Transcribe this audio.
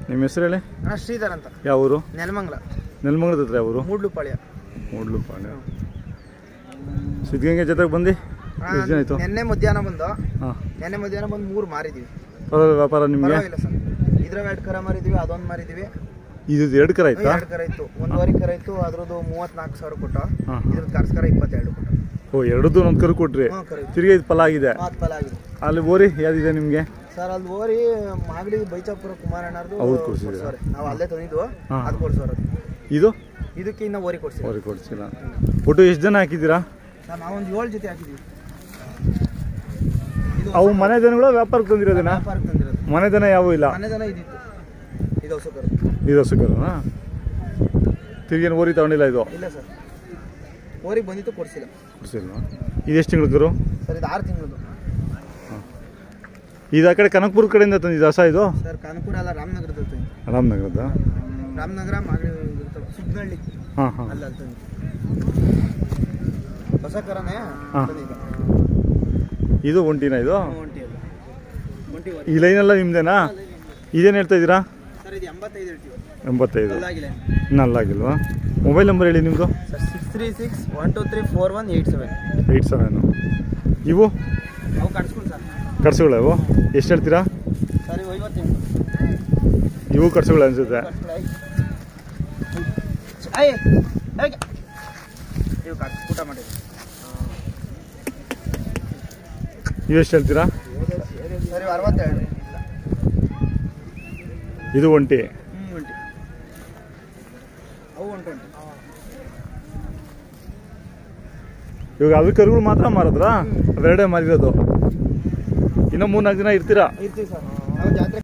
ನಿಮ್ಮ ಹೆಸರು ಹೇಳಿ? ಶ್ರೀಧರ್ ಅಂತ. ಯಾವ ಊರು? ನೆಲಮಂಗಲ. ನೆಲಮಂಗಲದ ಹತ್ರ ಯಾವ ಊರು? ಮೂಡ್ಲುಪಾಳ್ಯ. ಮೂಡ್ಲುಪಾಳ್ಯ. ಸಿದ್ಧಗಂಗೆ ಜಾತ್ರೆಗೆ ಬಂದು ಎಷ್ಟು ದಿನ ಆಯಿತು? ನೆನ್ನೆ ಮಧ್ಯಾಹ್ನ ಬಂದು. ನೆನ್ನೆ ಮಧ್ಯಾಹ್ನ ಬಂದು 3 ಮಾರಿದ್ದೀವಿ. ವ್ಯಾಪಾರ ನಿಮಗೆ? ಇಲ್ಲ ಸರ್, ಇದ್ರ 2 ಕರ ಮಾರಿದ್ದೀವಿ, ಅದೊಂದು ಮಾರಿದ್ದೀವಿ. ಇದು 2 ಕರ ಆಯ್ತಾ? 2 ಕರ ಇತ್ತು. 1 ಕರ ಇತ್ತು, ಅದ್ರದ್ದು 34,000 ಕೊಟ್ಟ. ಇದ್ರದ್ದು ಕರ್ಸ್ಕರ 22 ಕೊಟ್ಟ. ಓ, ಎರಡದ್ದು ಒಂದು ಕರು ಕೊಟ್ರಿ. ತಿರ್ಗಿ ಇದು ಫಲ ಆಗಿದೆ. ಫಲ ಆಗಿದೆ. ಅಲ್ಲಿ ಓರಿ ಯಾವ್ದಿದೆ ನಿಮಗೆ? ಸರ್ ಅಲ್ಲಿ ಓರಿ ಮಾಗಡಿ ಬೈಚಾಪುರ ಕುಮಾರಣ್ಣರ್ದು. ಅವ್ರು ಕೊಡ್ಸಿದ್ರೆ ನಾವು ಅಲ್ಲೇ ತಂದಿದ್ದು, ಅದು ಕೊಡ್ಸೋರು. ಇದು ಇದಕ್ಕೆ ಇನ್ನ ಓರಿ ಕೊಡ್ಸಿ. ಓರಿ ಕೊಡ್ಸಿಲ್ಲ. ಒಟ್ಟು ಎಷ್ಟು ಜನ ಹಾಕಿದ್ದೀರಾ? ಸರ್ ನಾವೊಂದು 7 ಜೊತೆ ಹಾಕಿದ್ದೀವಿ. ಅವು ಮನೆ ದನಗಳು ವ್ಯಾಪಾರಕ್ಕೆ ತಂದಿರೋದೇನಾ? ವ್ಯಾಪಾರಕ್ಕೆ ತಂದಿರೋದು. ಮನೆ ದನ ಯಾವ ಇಲ್ಲ? ಮನೆ ದನ ಇದಿತ್ತು. ಇದು ಹೊಸ ಕರು. ಇದು ಹೊಸ ಕರುನಾ? ತಿರ್ಗೇನು ಓರಿ ತಗೊಂಡಿಲ್ಲ ಇದು? ಇಲ್ಲ ಸರ್, ಓರಿಗೆ ಬಂದಿತ್ತು, ಕೊಡ್ಸಿಲ್ಲ. ಕೊಡ್ಸಿಲ್ಲ. ಇದು ಎಷ್ಟು ತಿಂಗಳು ಕರು? ಸರ್ ಇದು 6 ತಿಂಗಳದು. ಇದು ಆ ಕಡೆ ಕನಕಪುರ ಕಡೆಯಿಂದ ತಂದಿದ್ದು ಹೊಸ ಇದು? ಸರ್ ಕನಕಪುರ ಅಲ್ಲ, ರಾಮನಗರದ. ರಾಮನಗರದ? ರಾಮನಗರ ಮಾಗಡಿ ಸುಗ್ನಹಳ್ಳಿ. ಹಾಂ ಹಾಂ. ಅಲ್ಲಿ ತಂದು ಹೊಸ ಕರನೇ. ಇದು ಒಂಟಿನ? ಇದು ಒಂಟಿ ಅಲ್ಲ, ಒಂಟಿ. ಈ ಲೈನೆಲ್ಲ ನಿಮ್ದೇನಾ? ಇದೇನು ಹೇಳ್ತಾ ಇದ್ದೀರಾ? ಸರ್ ಇದು 85 ಹೇಳ್ತೀವಿ. 85 ನಲ್ಲಾಗಿಲ್ವಾ? ಮೊಬೈಲ್ ನಂಬರ್ ಹೇಳಿ ನಿಮ್ಮದು? ಸರ್ 63612341887. 87. ಇವು ಅವು ಕಟ್ಸ್ಕೊಂಡು ಸರ್. ಕಟ್ಸುಗಳು ಅವು ಎಷ್ಟು ಹೇಳ್ತೀರಾ? ಸರ್ 58. ಇವು ಕಟ್ಸುಗಳು ಅನಿಸುತ್ತೆ. ಇವು ಊಟ ಮಾಡಿರಿ. ಇವು ಎಷ್ಟು ಹೇಳ್ತೀರಾ? ಸರಿ 62. ಇದು ಒಂಟಿ? ಒಂಟಿ. ಅವು ಒಂಟಿ. ಇವಾಗ ಅದು ಕರುಗಳು ಮಾತ್ರ ಮಾರಿದ್ರಾ? ಅವೆರಡೇ ಮಾರಿರೋದು? ಇನ್ನೂ 3-4 ದಿನ ಇರ್ತೀರಾ? ಇರ್ತೀವಿ ಸರ್, ನಾವು ಜಾತ್ರೆ